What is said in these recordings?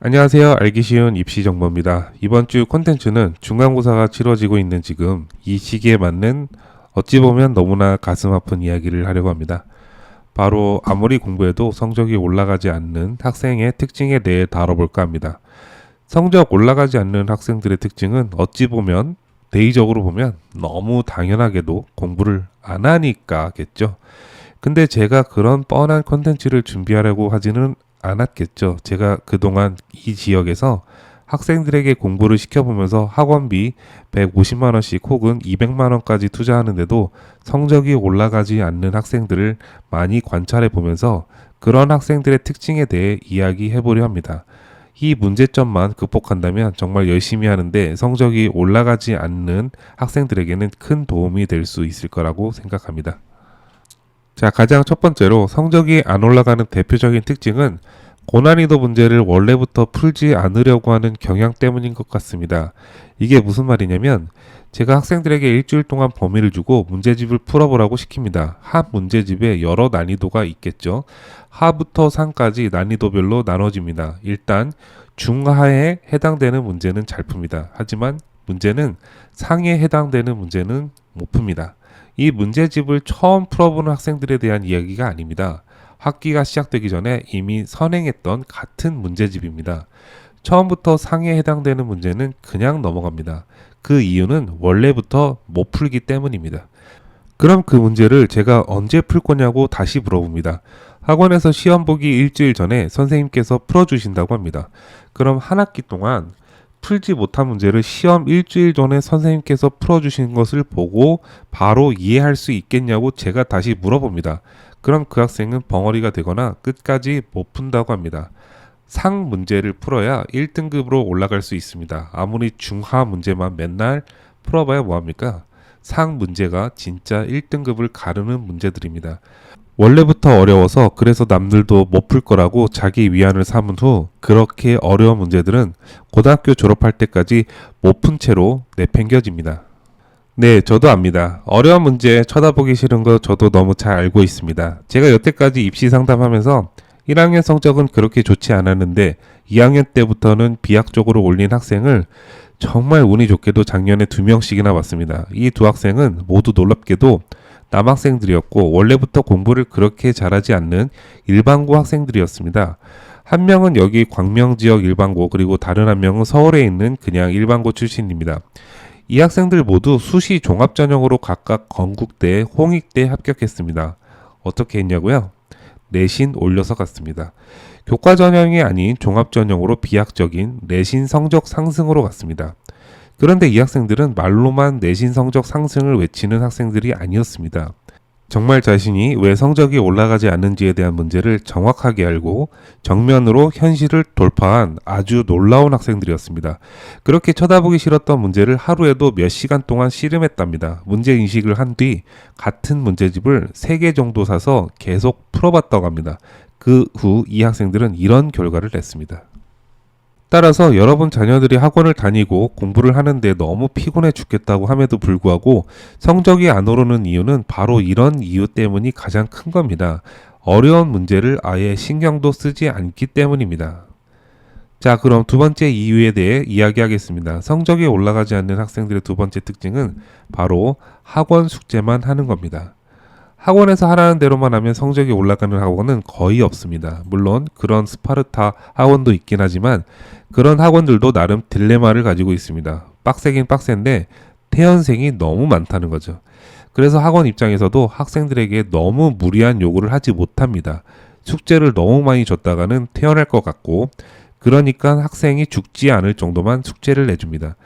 안녕하세요. 알기 쉬운 입시 정보입니다. 이번 주 콘텐츠는 중간고사가 치러지고 있는 지금 이 시기에 맞는 어찌 보면 너무나 가슴 아픈 이야기를 하려고 합니다. 바로 아무리 공부해도 성적이 올라가지 않는 학생의 특징에 대해 다뤄볼까 합니다. 성적 올라가지 않는 학생들의 특징은 어찌 보면 대의적으로 보면 너무 당연하게도 공부를 안 하니까겠죠. 근데 제가 그런 뻔한 콘텐츠를 준비하려고 하지는 않았겠죠. 제가 그동안 이 지역에서 학생들에게 공부를 시켜보면서 학원비 150만 원씩 혹은 200만 원까지 투자하는데도 성적이 올라가지 않는 학생들을 많이 관찰해 보면서 그런 학생들의 특징에 대해 이야기해 보려 합니다. 이 문제점만 극복한다면 정말 열심히 하는데 성적이 올라가지 않는 학생들에게는 큰 도움이 될 수 있을 거라고 생각합니다. 자, 가장 첫 번째로 성적이 안 올라가는 대표적인 특징은 고난이도 문제를 원래부터 풀지 않으려고 하는 경향 때문인 것 같습니다. 이게 무슨 말이냐면 제가 학생들에게 일주일 동안 범위를 주고 문제집을 풀어보라고 시킵니다. 한 문제집에 여러 난이도가 있겠죠. 하부터 상까지 난이도별로 나눠집니다. 일단 중하에 해당되는 문제는 잘 풉니다. 하지만 문제는 상에 해당되는 문제는 못 풉니다. 이 문제집을 처음 풀어보는 학생들에 대한 이야기가 아닙니다. 학기가 시작되기 전에 이미 선행했던 같은 문제집입니다. 처음부터 상에 해당되는 문제는 그냥 넘어갑니다. 그 이유는 원래부터 못 풀기 때문입니다. 그럼 그 문제를 제가 언제 풀 거냐고 다시 물어봅니다. 학원에서 시험 보기 일주일 전에 선생님께서 풀어주신다고 합니다. 그럼 한 학기 동안 풀지 못한 문제를 시험 일주일 전에 선생님께서 풀어주신 것을 보고 바로 이해할 수 있겠냐고 제가 다시 물어봅니다. 그럼 그 학생은 벙어리가 되거나 끝까지 못 푼다고 합니다. 상 문제를 풀어야 1등급으로 올라갈 수 있습니다. 아무리 중하 문제만 맨날 풀어봐야 뭐합니까? 상 문제가 진짜 1등급을 가르는 문제들입니다. 원래부터 어려워서 그래서 남들도 못 풀 거라고 자기 위안을 삼은 후 그렇게 어려운 문제들은 고등학교 졸업할 때까지 못 푼 채로 내팽겨집니다. 네, 저도 압니다. 어려운 문제 쳐다보기 싫은 거 저도 너무 잘 알고 있습니다. 제가 여태까지 입시 상담하면서 1학년 성적은 그렇게 좋지 않았는데 2학년 때부터는 비약적으로 올린 학생을 정말 운이 좋게도 작년에 2명씩이나 봤습니다. 이 두 학생은 모두 놀랍게도 남학생들이었고 원래부터 공부를 그렇게 잘하지 않는 일반고 학생들이었습니다. 한 명은 여기 광명 지역 일반고 그리고 다른 한 명은 서울에 있는 그냥 일반고 출신입니다. 이 학생들 모두 수시 종합전형으로 각각 건국대, 홍익대 합격했습니다. 어떻게 했냐고요? 내신 올려서 갔습니다. 교과전형이 아닌 종합전형으로 비약적인 내신 성적 상승으로 갔습니다. 그런데 이 학생들은 말로만 내신 성적 상승을 외치는 학생들이 아니었습니다. 정말 자신이 왜 성적이 올라가지 않는지에 대한 문제를 정확하게 알고 정면으로 현실을 돌파한 아주 놀라운 학생들이었습니다. 그렇게 쳐다보기 싫었던 문제를 하루에도 몇 시간 동안 씨름했답니다. 문제 인식을 한 뒤 같은 문제집을 3개 정도 사서 계속 풀어봤다고 합니다. 그 후 이 학생들은 이런 결과를 냈습니다. 따라서 여러분 자녀들이 학원을 다니고 공부를 하는데 너무 피곤해 죽겠다고 함에도 불구하고 성적이 안 오르는 이유는 바로 이런 이유 때문이 가장 큰 겁니다. 어려운 문제를 아예 신경도 쓰지 않기 때문입니다. 자, 그럼 두 번째 이유에 대해 이야기하겠습니다. 성적이 올라가지 않는 학생들의 두 번째 특징은 바로 학원 숙제만 하는 겁니다. 학원에서 하라는 대로만 하면 성적이 올라가는 학원은 거의 없습니다. 물론 그런 스파르타 학원도 있긴 하지만 그런 학원들도 나름 딜레마를 가지고 있습니다. 빡세긴 빡센데 태연생이 너무 많다는 거죠. 그래서 학원 입장에서도 학생들에게 너무 무리한 요구를 하지 못합니다. 숙제를 너무 많이 줬다가는 태연할 것 같고 그러니까 학생이 죽지 않을 정도만 숙제를 내줍니다.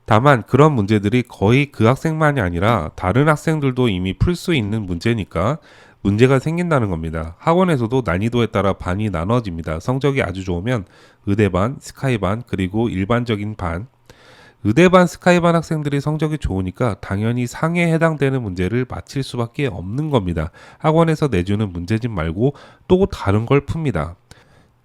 다만 그런 문제들이 거의 그 학생만이 아니라 다른 학생들도 이미 풀 수 있는 문제니까 문제가 생긴다는 겁니다. 학원에서도 난이도에 따라 반이 나눠집니다. 성적이 아주 좋으면 의대반, 스카이반, 그리고 일반적인 반. 의대반, 스카이반 학생들이 성적이 좋으니까 당연히 상에 해당되는 문제를 맞힐 수밖에 없는 겁니다. 학원에서 내주는 문제집 말고 또 다른 걸 풉니다.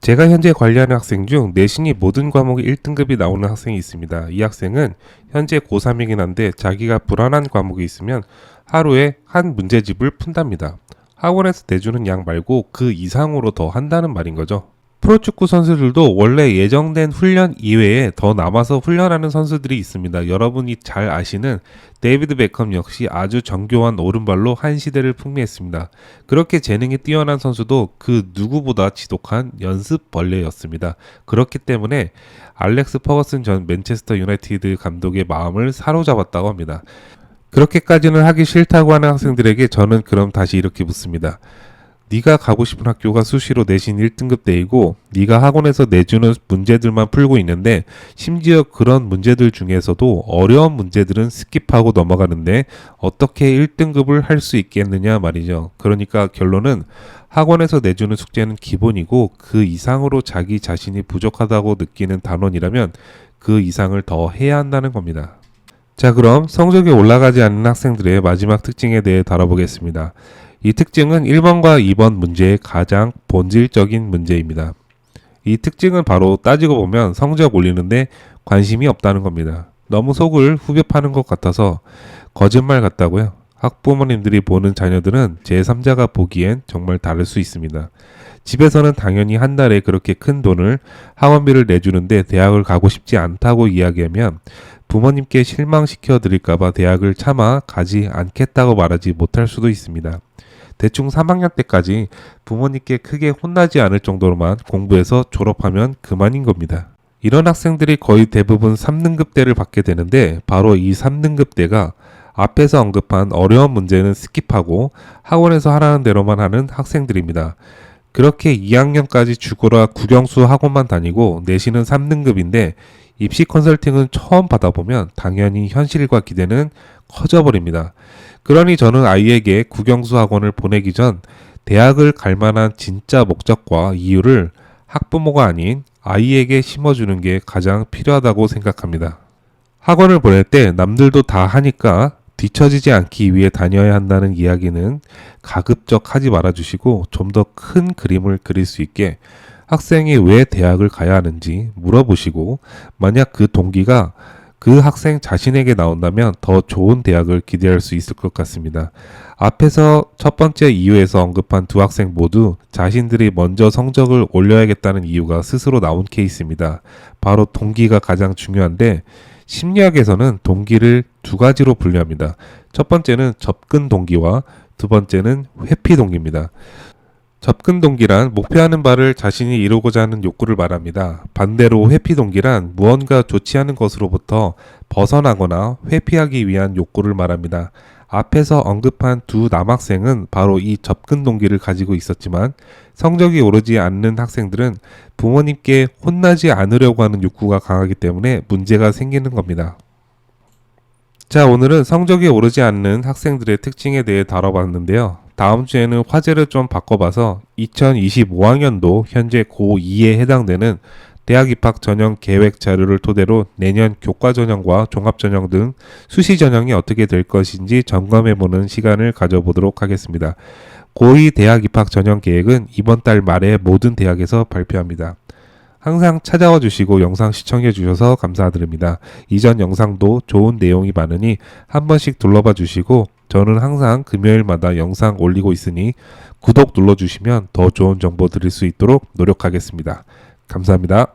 제가 현재 관리하는 학생 중 내신이 모든 과목 1등급이 나오는 학생이 있습니다. 이 학생은 현재 고3이긴 한데 자기가 불안한 과목이 있으면 하루에 한 문제집을 푼답니다. 학원에서 내주는 양 말고 그 이상으로 더 한다는 말인 거죠. 프로축구 선수들도 원래 예정된 훈련 이외에 더 남아서 훈련하는 선수들이 있습니다. 여러분이 잘 아시는 데이비드 베컴 역시 아주 정교한 오른발로 한 시대를 풍미했습니다. 그렇게 재능이 뛰어난 선수도 그 누구보다 지독한 연습벌레였습니다. 그렇기 때문에 알렉스 퍼거슨 전 맨체스터 유나이티드 감독의 마음을 사로잡았다고 합니다. 그렇게까지는 하기 싫다고 하는 학생들에게 저는 그럼 다시 이렇게 묻습니다. 네가 가고 싶은 학교가 수시로 내신 1등급 대이고 네가 학원에서 내주는 문제들만 풀고 있는데 심지어 그런 문제들 중에서도 어려운 문제들은 스킵하고 넘어가는데 어떻게 1등급을 할 수 있겠느냐 말이죠. 그러니까 결론은 학원에서 내주는 숙제는 기본이고 그 이상으로 자기 자신이 부족하다고 느끼는 단원이라면 그 이상을 더 해야 한다는 겁니다. 자, 그럼 성적이 올라가지 않는 학생들의 마지막 특징에 대해 다뤄보겠습니다. 이 특징은 1번과 2번 문제의 가장 본질적인 문제입니다. 이 특징은 바로 따지고 보면 성적 올리는데 관심이 없다는 겁니다. 너무 속을 후벼 파는 것 같아서 거짓말 같다고요. 학부모님들이 보는 자녀들은 제3자가 보기엔 정말 다를 수 있습니다. 집에서는 당연히 한 달에 그렇게 큰 돈을 학원비를 내주는데 대학을 가고 싶지 않다고 이야기하면 부모님께 실망시켜 드릴까봐 대학을 차마 가지 않겠다고 말하지 못할 수도 있습니다. 대충 3학년 때까지 부모님께 크게 혼나지 않을 정도로만 공부해서 졸업하면 그만인 겁니다. 이런 학생들이 거의 대부분 3등급대를 받게 되는데 바로 이 3등급대가 앞에서 언급한 어려운 문제는 스킵하고 학원에서 하라는 대로만 하는 학생들입니다. 그렇게 2학년까지 죽어라 국영수 학원만 다니고 내신은 3등급인데 입시 컨설팅은 처음 받아보면 당연히 현실과 기대는 커져버립니다. 그러니 저는 아이에게 국영수 학원을 보내기 전 대학을 갈 만한 진짜 목적과 이유를 학부모가 아닌 아이에게 심어주는 게 가장 필요하다고 생각합니다. 학원을 보낼 때 남들도 다 하니까 뒤처지지 않기 위해 다녀야 한다는 이야기는 가급적 하지 말아주시고 좀 더 큰 그림을 그릴 수 있게 학생이 왜 대학을 가야 하는지 물어보시고 만약 그 동기가 그 학생 자신에게 나온다면 더 좋은 대학을 기대할 수 있을 것 같습니다. 앞에서 첫 번째 이유에서 언급한 두 학생 모두 자신들이 먼저 성적을 올려야겠다는 이유가 스스로 나온 케이스입니다. 바로 동기가 가장 중요한데 심리학에서는 동기를 두 가지로 분류합니다. 첫 번째는 접근 동기와 두 번째는 회피 동기입니다. 접근 동기란 목표하는 바를 자신이 이루고자 하는 욕구를 말합니다. 반대로 회피 동기란 무언가 좋지 않은 것으로부터 벗어나거나 회피하기 위한 욕구를 말합니다. 앞에서 언급한 두 남학생은 바로 이 접근 동기를 가지고 있었지만 성적이 오르지 않는 학생들은 부모님께 혼나지 않으려고 하는 욕구가 강하기 때문에 문제가 생기는 겁니다. 자, 오늘은 성적이 오르지 않는 학생들의 특징에 대해 다뤄봤는데요. 다음 주에는 화제를 좀 바꿔봐서 2025학년도 현재 고2에 해당되는 대학 입학 전형 계획 자료를 토대로 내년 교과 전형과 종합 전형 등 수시 전형이 어떻게 될 것인지 점검해보는 시간을 가져보도록 하겠습니다. 고2 대학 입학 전형 계획은 이번 달 말에 모든 대학에서 발표합니다. 항상 찾아와 주시고 영상 시청해 주셔서 감사드립니다. 이전 영상도 좋은 내용이 많으니 한 번씩 둘러봐 주시고 저는 항상 금요일마다 영상 올리고 있으니 구독 눌러주시면 더 좋은 정보 드릴 수 있도록 노력하겠습니다. 감사합니다.